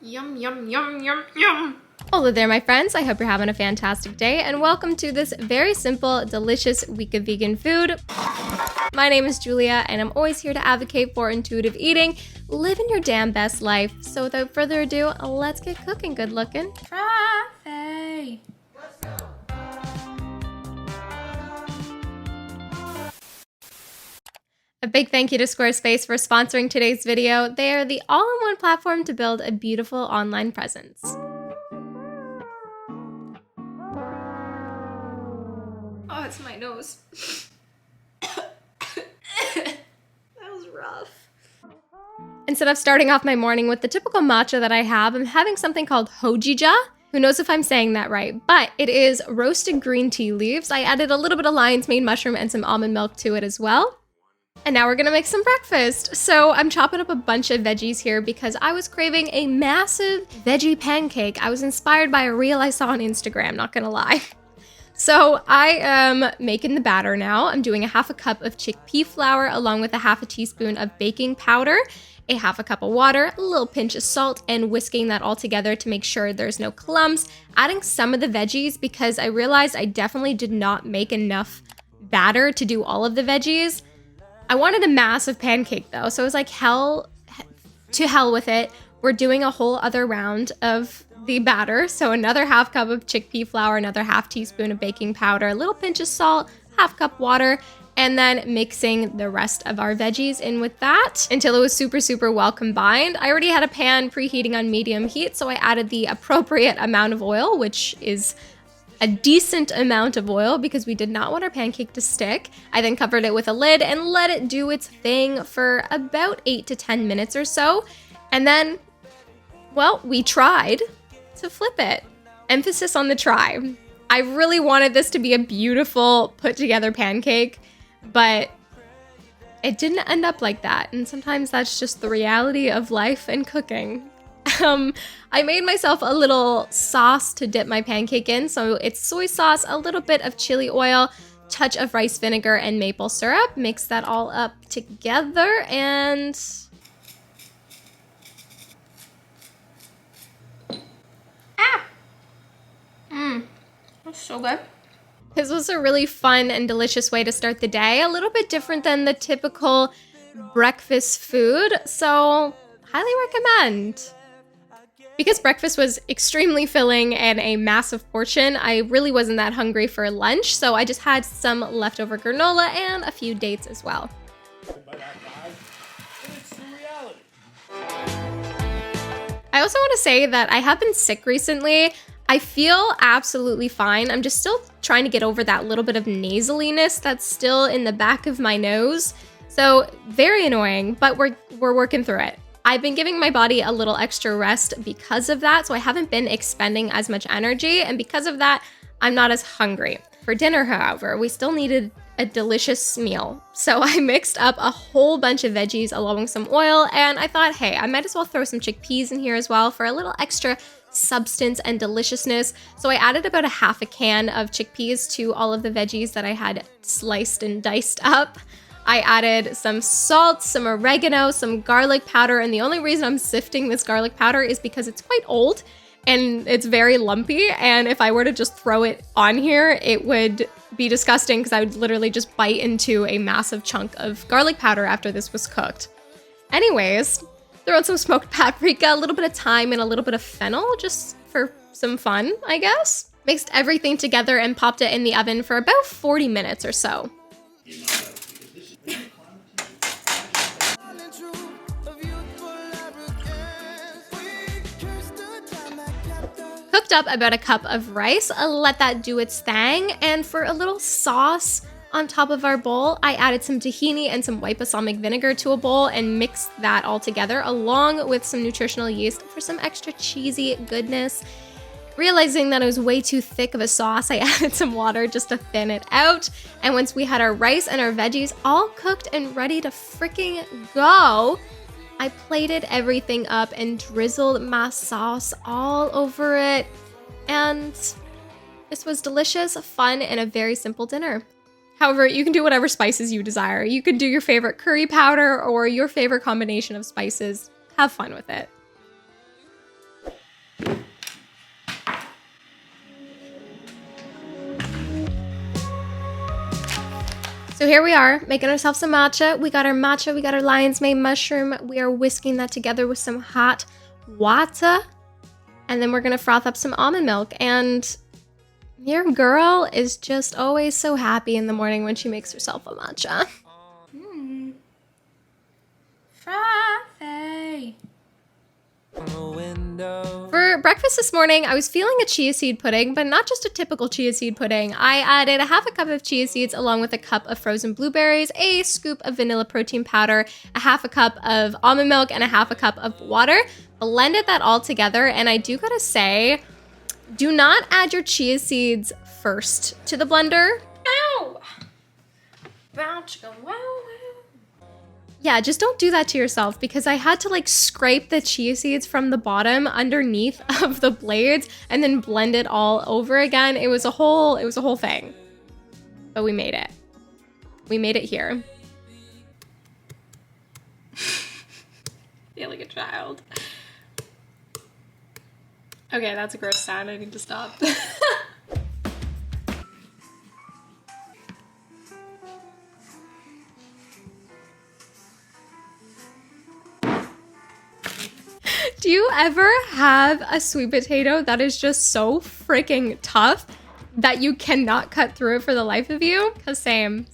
Yum, yum, yum, yum, yum. Hello there, my friends. I hope you're having a fantastic day, and welcome to this very simple, delicious week of vegan food. My name is Julia, and I'm always here to advocate for intuitive eating, living your damn best life. So without further ado, let's get cooking good looking. Try. A big thank you to Squarespace for sponsoring today's video. They are the all-in-one platform to build a beautiful online presence. Oh, it's my nose. That was rough. Instead of starting off my morning with the typical matcha that I have, I'm having something called hojija. Who knows if I'm saying that right, but it is roasted green tea leaves. I added a little bit of lion's mane mushroom and some almond milk to it as well. And now we're gonna make some breakfast. So I'm chopping up a bunch of veggies here because I was craving a massive veggie pancake. I was inspired by a reel I saw on Instagram, not gonna lie. So I am making the batter now. I'm doing a half a cup of chickpea flour along with a half a teaspoon of baking powder, a half a cup of water, a little pinch of salt, and whisking that all together to make sure there's no clumps. Adding some of the veggies because I realized I definitely did not make enough batter to do all of the veggies. I wanted a massive pancake though, so I was like, to hell with it. We're doing a whole other round of the batter. So another half cup of chickpea flour, another half teaspoon of baking powder, a little pinch of salt, half cup water, and then mixing the rest of our veggies in with that until it was super, super well combined. I already had a pan preheating on medium heat, so I added the appropriate amount of oil, which is a decent amount of oil because we did not want our pancake to stick. I then covered it with a lid and let it do its thing for about 8 to 10 minutes or so. And then, well, we tried to flip it. Emphasis on the try. I really wanted this to be a beautiful put together pancake, but it didn't end up like that. And sometimes that's just the reality of life and cooking. I made myself a little sauce to dip my pancake in. So it's soy sauce, a little bit of chili oil, touch of rice vinegar, and maple syrup. Mix that all up together and... That's so good. This was a really fun and delicious way to start the day. A little bit different than the typical breakfast food. So highly recommend. Because breakfast was extremely filling and a massive portion, I really wasn't that hungry for lunch, so I just had some leftover granola and a few dates as well. I also want to say that I have been sick recently. I feel absolutely fine. I'm just still trying to get over that little bit of nasaliness that's still in the back of my nose. So very annoying, but we're working through it. I've been giving my body a little extra rest because of that, so I haven't been expending as much energy, and because of that, I'm not as hungry. For dinner, however, we still needed a delicious meal. So I mixed up a whole bunch of veggies along with some oil, and I thought, hey, I might as well throw some chickpeas in here as well for a little extra substance and deliciousness. So I added about a half a can of chickpeas to all of the veggies that I had sliced and diced up. I added some salt, some oregano, some garlic powder, and the only reason I'm sifting this garlic powder is because it's quite old and it's very lumpy, and if I were to just throw it on here, it would be disgusting because I would literally just bite into a massive chunk of garlic powder after this was cooked. Anyways, throw in some smoked paprika, a little bit of thyme, and a little bit of fennel just for some fun, I guess. Mixed everything together and popped it in the oven for about 40 minutes or so. Cooked up about a cup of rice, let that do its thing, and for a little sauce on top of our bowl, I added some tahini and some white balsamic vinegar to a bowl and mixed that all together along with some nutritional yeast for some extra cheesy goodness. Realizing that it was way too thick of a sauce, I added some water just to thin it out, and once we had our rice and our veggies all cooked and ready to freaking go, I plated everything up and drizzled my sauce all over it, and this was delicious, fun, and a very simple dinner. However, you can do whatever spices you desire. You could do your favorite curry powder or your favorite combination of spices. Have fun with it. So here we are, making ourselves some matcha. We got our matcha, we got our lion's mane mushroom. We are whisking that together with some hot water. And then we're gonna froth up some almond milk. And your girl is just always so happy in the morning when she makes herself a matcha. Frothy. For breakfast this morning, I was feeling a chia seed pudding, but not just a typical chia seed pudding. I added a half a cup of chia seeds along with a cup of frozen blueberries, a scoop of vanilla protein powder, a half a cup of almond milk, and a half a cup of water. Blended that all together, and I do gotta say, do not add your chia seeds first to the blender. Ow! Bounce, go wow, wow. Yeah, just don't do that to yourself, because I had to like scrape the chia seeds from the bottom underneath of the blades and then blend it all over again. It was a whole thing. But we made it. We made it here. Feel like a child. Okay, that's a gross sound. I need to stop. Do you ever have a sweet potato that is just so freaking tough that you cannot cut through it for the life of you? 'Cause same.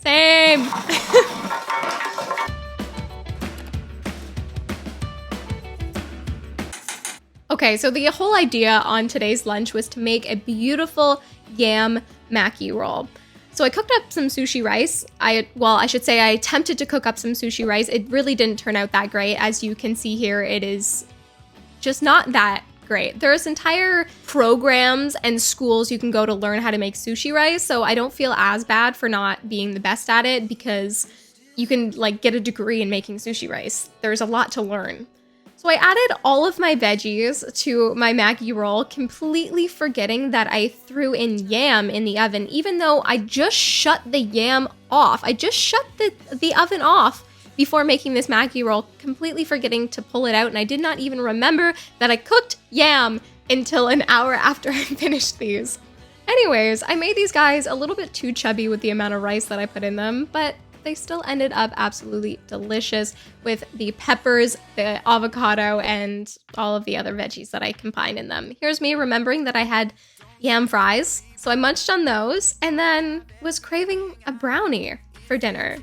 Okay, so the whole idea on today's lunch was to make a beautiful yam maki roll. So I cooked up some sushi rice. I attempted to cook up some sushi rice. It really didn't turn out that great. As you can see here, it is just not that great. There's entire programs and schools you can go to learn how to make sushi rice. So I don't feel as bad for not being the best at it, because you can like get a degree in making sushi rice. There's a lot to learn. So I added all of my veggies to my Maggi roll, completely forgetting that I threw in yam in the oven, even though I just shut the yam off. I just shut the oven off before making this Maggi roll, completely forgetting to pull it out, and I did not even remember that I cooked yam until an hour after I finished these. Anyways, I made these guys a little bit too chubby with the amount of rice that I put in them, but they still ended up absolutely delicious with the peppers, the avocado, and all of the other veggies that I combined in them. Here's me remembering that I had yam fries, so I munched on those and then was craving a brownie for dinner.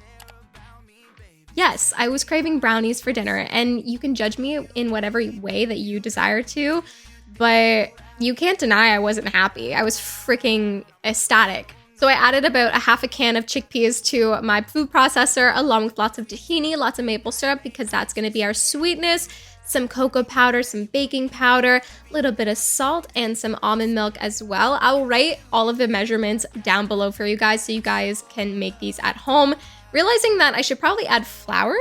Yes, I was craving brownies for dinner, and you can judge me in whatever way that you desire to, but you can't deny I wasn't happy. I was freaking ecstatic. So I added about a half a can of chickpeas to my food processor, along with lots of tahini, lots of maple syrup, because that's gonna be our sweetness, some cocoa powder, some baking powder, a little bit of salt, and some almond milk as well. I'll write all of the measurements down below for you guys so you guys can make these at home. Realizing that I should probably add flour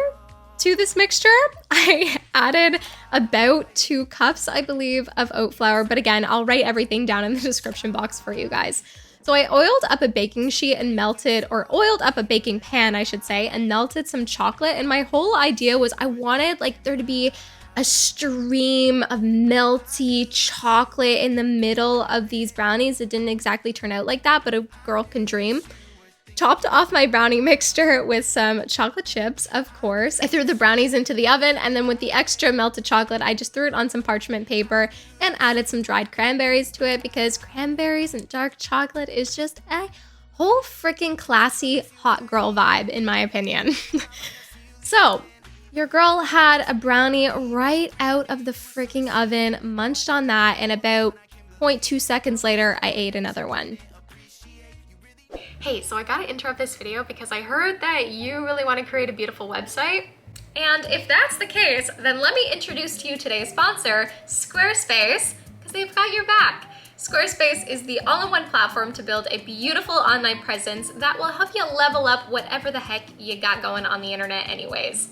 to this mixture, I added about 2 cups, I believe, of oat flour, but again, I'll write everything down in the description box for you guys. So I oiled up a baking sheet and oiled up a baking pan, I should say, and melted some chocolate. And my whole idea was I wanted like there to be a stream of melty chocolate in the middle of these brownies. It didn't exactly turn out like that, but a girl can dream. Topped off my brownie mixture with some chocolate chips, of course. I threw the brownies into the oven, and then with the extra melted chocolate, I just threw it on some parchment paper and added some dried cranberries to it, because cranberries and dark chocolate is just a whole freaking classy hot girl vibe, in my opinion. So, your girl had a brownie right out of the freaking oven, munched on that, and about 0.2 seconds later, I ate another one. Hey, so I gotta interrupt this video because I heard that you really want to create a beautiful website. And if that's the case, then let me introduce to you today's sponsor, Squarespace, because they've got your back. Squarespace is the all-in-one platform to build a beautiful online presence that will help you level up whatever the heck you got going on the internet anyways.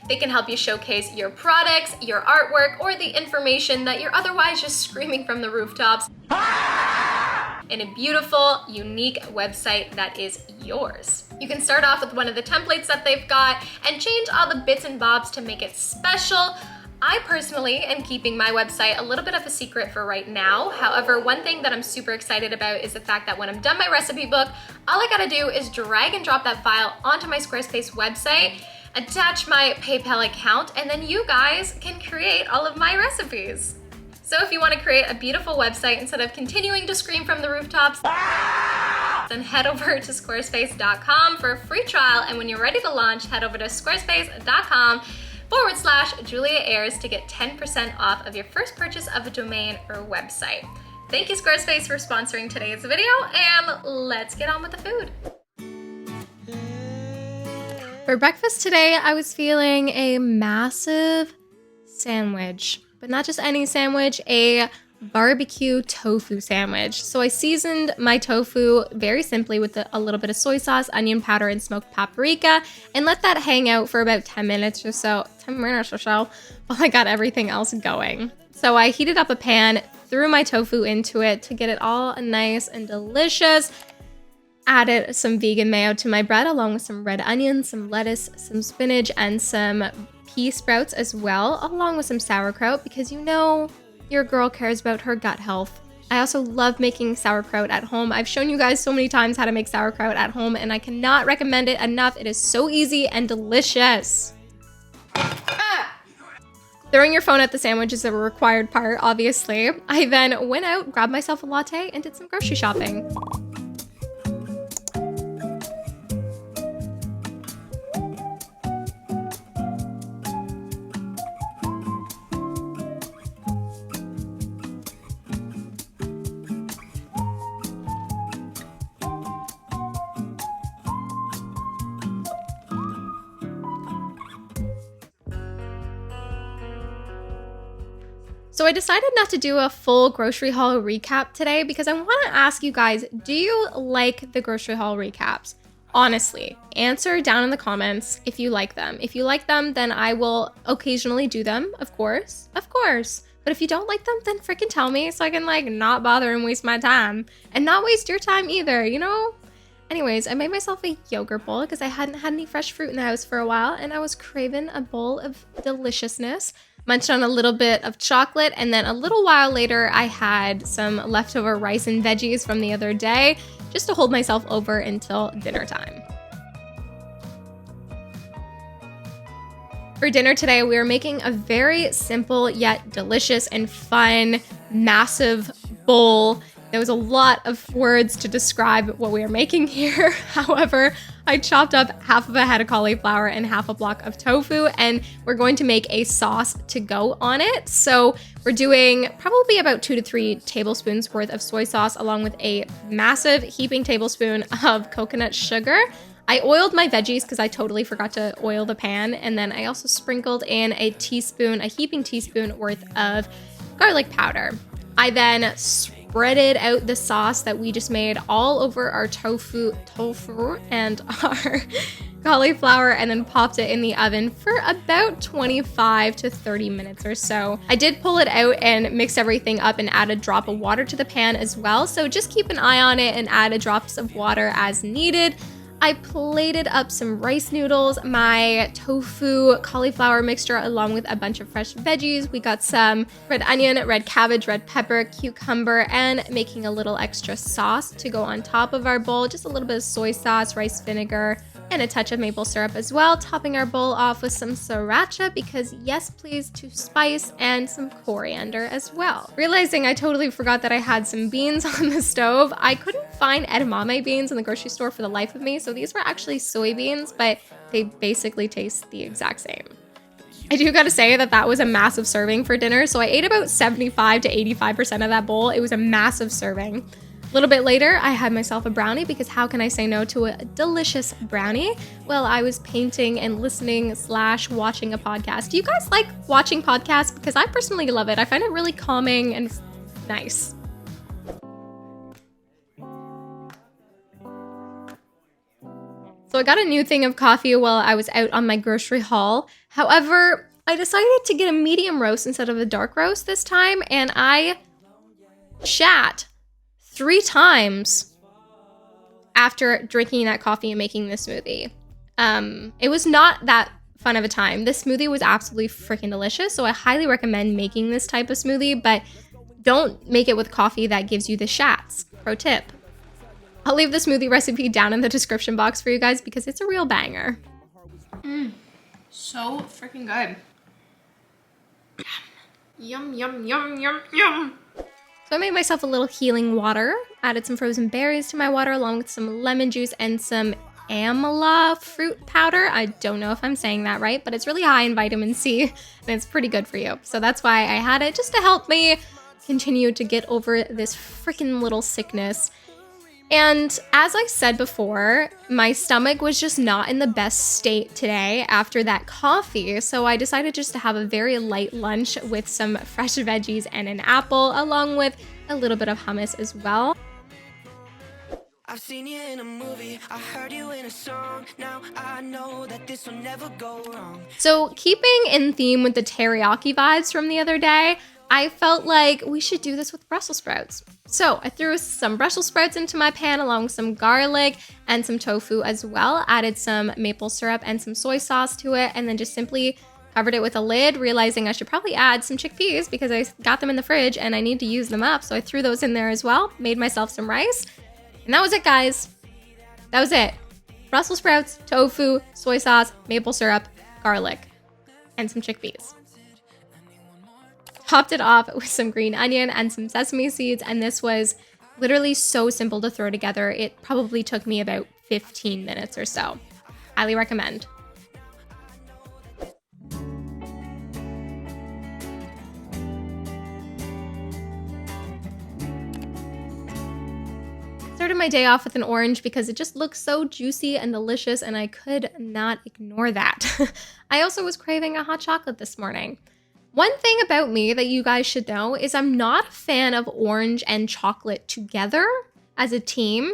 They can help you showcase your products, your artwork, or the information that you're otherwise just screaming from the rooftops in a beautiful, unique website that is yours. You can start off with one of the templates that they've got and change all the bits and bobs to make it special, I personally am keeping my website a little bit of a secret for right now. However, one thing that I'm super excited about is the fact that when I'm done my recipe book, all I gotta do is drag and drop that file onto my Squarespace website, attach my PayPal account, and then you guys can create all of my recipes. So if you want to create a beautiful website instead of continuing to scream from the rooftops, then head over to squarespace.com for a free trial, and when you're ready to launch, head over to squarespace.com/Julia Ayres to get 10% off of your first purchase of a domain or website. Thank you, Squarespace, for sponsoring today's video, and let's get on with the food. For breakfast today, I was feeling a massive sandwich, but not just any sandwich, a barbecue tofu sandwich. So I seasoned my tofu very simply with a little bit of soy sauce, onion powder, and smoked paprika, and let that hang out for about 10 minutes or so while I got everything else going. So I heated up a pan, threw my tofu into it to get it all nice and delicious, added some vegan mayo to my bread along with some red onions, some lettuce, some spinach, and some pea sprouts as well, along with some sauerkraut, because you know your girl cares about her gut health. I also love making sauerkraut at home. I've shown you guys so many times how to make sauerkraut at home, and I cannot recommend it enough. It is so easy and delicious. Throwing your phone at the sandwich is a required part, obviously. I then went out, grabbed myself a latte, and did some grocery shopping. So I decided not to do a full grocery haul recap today because I want to ask you guys, do you like the grocery haul recaps? Honestly, answer down in the comments if you like them. If you like them, then I will occasionally do them, of course. Of course. But if you don't like them, then freaking tell me so I can not bother and waste my time. And not waste your time either, you know? Anyways, I made myself a yogurt bowl because I hadn't had any fresh fruit in the house for a while, and I was craving a bowl of deliciousness. Munched on a little bit of chocolate, and then a little while later I had some leftover rice and veggies from the other day just to hold myself over until dinner time. For dinner today, we are making a very simple yet delicious and fun, massive bowl. There was a lot of words to describe what we are making here. However, I chopped up half of a head of cauliflower and half a block of tofu, and we're going to make a sauce to go on it. So we're doing probably about 2 to 3 tablespoons worth of soy sauce, along with a massive heaping tablespoon of coconut sugar. I oiled my veggies because I totally forgot to oil the pan, and then I also sprinkled in a heaping teaspoon worth of garlic powder. I then spreaded out the sauce that we just made all over our tofu and our cauliflower, and then popped it in the oven for about 25 to 30 minutes or so. I did pull it out and mix everything up and add a drop of water to the pan as well, so just keep an eye on it and add drops of water as needed. I plated up some rice noodles, my tofu cauliflower mixture, along with a bunch of fresh veggies. We got some red onion, red cabbage, red pepper, cucumber, and making a little extra sauce to go on top of our bowl. Just a little bit of soy sauce, rice vinegar, and a touch of maple syrup as well, topping our bowl off with some sriracha because yes please, to spice, and some coriander as well. Realizing I totally forgot that I had some beans on the stove. I couldn't find edamame beans in the grocery store for the life of me, so these were actually soybeans, but they basically taste the exact same. I do gotta say that was a massive serving for dinner, so I ate about 75 to 85% of that bowl. It was a massive serving. A little bit later, I had myself a brownie because how can I say no to a delicious brownie? Well, I was painting and listening / watching a podcast. Do you guys like watching podcasts? Because I personally love it. I find it really calming and nice. So I got a new thing of coffee while I was out on my grocery haul. However, I decided to get a medium roast instead of a dark roast this time, and I shat 3 times after drinking that coffee and making this smoothie. It was not that fun of a time. This smoothie was absolutely freaking delicious, so I highly recommend making this type of smoothie, but don't make it with coffee that gives you the shats. Pro tip. I'll leave the smoothie recipe down in the description box for you guys because it's a real banger. So freaking good. Yum, yum, yum, yum, yum. So I made myself a little healing water, added some frozen berries to my water along with some lemon juice and some amla fruit powder. I don't know if I'm saying that right, but it's really high in vitamin C and it's pretty good for you. So that's why I had it, just to help me continue to get over this freaking little sickness. And as I said before, my stomach was just not in the best state today after that coffee, so I decided just to have a very light lunch with some fresh veggies and an apple, along with a little bit of hummus as well. I've seen you in a movie, I heard you in a song. Now I know that this will never go wrong. So keeping in theme with the teriyaki vibes from the other day, I felt like we should do this with Brussels sprouts. So I threw some Brussels sprouts into my pan along with some garlic and some tofu as well. Added some maple syrup and some soy sauce to it, and then just simply covered it with a lid, realizing I should probably add some chickpeas because I got them in the fridge and I need to use them up. So I threw those in there as well, made myself some rice. And that was it, guys. That was it. Brussels sprouts, tofu, soy sauce, maple syrup, garlic, and some chickpeas. Topped it off with some green onion and some sesame seeds, and this was literally so simple to throw together. It probably took me about 15 minutes or so. Highly recommend. Started my day off with an orange because it just looks so juicy and delicious, and I could not ignore that. I also was craving a hot chocolate this morning. One thing about me that you guys should know is I'm not a fan of orange and chocolate together as a team.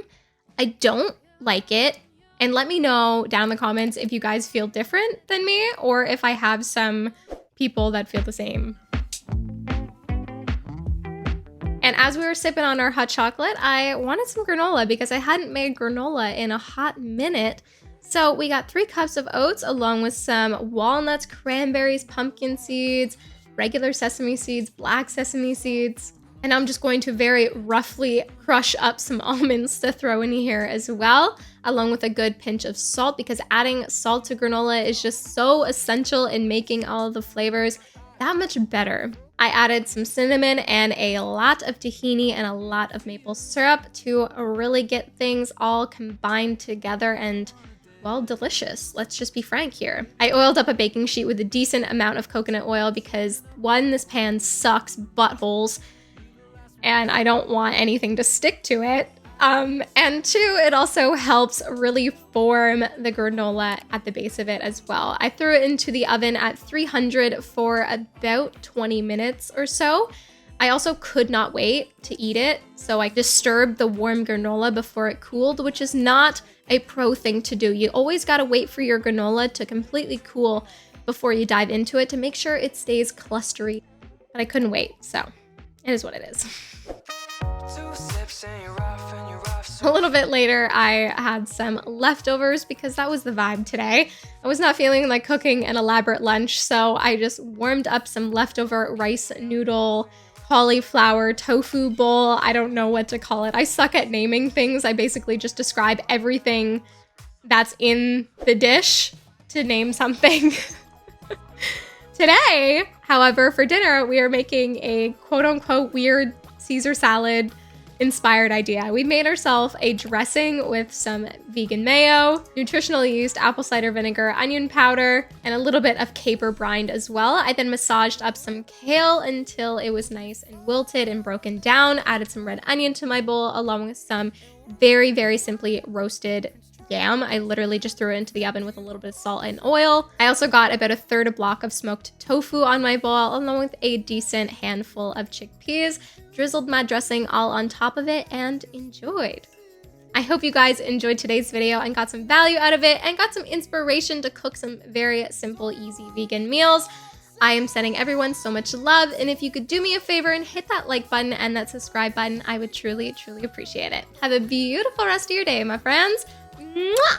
I don't like it. And let me know down in the comments if you guys feel different than me or if I have some people that feel the same. And as we were sipping on our hot chocolate, I wanted some granola because I hadn't made granola in a hot minute. So we got 3 cups of oats along with some walnuts, cranberries, pumpkin seeds, regular sesame seeds, black sesame seeds. And I'm just going to very roughly crush up some almonds to throw in here as well, along with a good pinch of salt, because adding salt to granola is just so essential in making all of the flavors that much better. I added some cinnamon and a lot of tahini and a lot of maple syrup to really get things all combined together and, well, delicious. Let's just be frank here. I oiled up a baking sheet with a decent amount of coconut oil because 1, this pan sucks buttholes and I don't want anything to stick to it. And 2, it also helps really form the granola at the base of it as well. I threw it into the oven at 300 for about 20 minutes or so. I also could not wait to eat it, so I disturbed the warm granola before it cooled, which is not a pro thing to do. You always gotta wait for your granola to completely cool before you dive into it to make sure it stays clustery. But I couldn't wait, so it is what it is. A little bit later, I had some leftovers because that was the vibe today. I was not feeling like cooking an elaborate lunch, so I just warmed up some leftover rice noodle, cauliflower, tofu bowl. I don't know what to call it. I suck at naming things. I basically just describe everything that's in the dish to name something. Today, however, for dinner, we are making a quote-unquote weird Caesar salad inspired idea. We made ourselves a dressing with some vegan mayo, nutritional yeast, apple cider vinegar, onion powder, and a little bit of caper brined as well. I then massaged up some kale until it was nice and wilted and broken down, added some red onion to my bowl along with some very, very simply roasted yam. I literally just threw it into the oven with a little bit of salt and oil. I also got about a 1/3 block of smoked tofu on my bowl, along with a decent handful of chickpeas, drizzled my dressing all on top of it, and enjoyed. I hope you guys enjoyed today's video and got some value out of it and got some inspiration to cook some very simple, easy vegan meals. I am sending everyone so much love, and if you could do me a favor and hit that like button and that subscribe button, I would truly, truly appreciate it. Have a beautiful rest of your day, my friends. Mwah!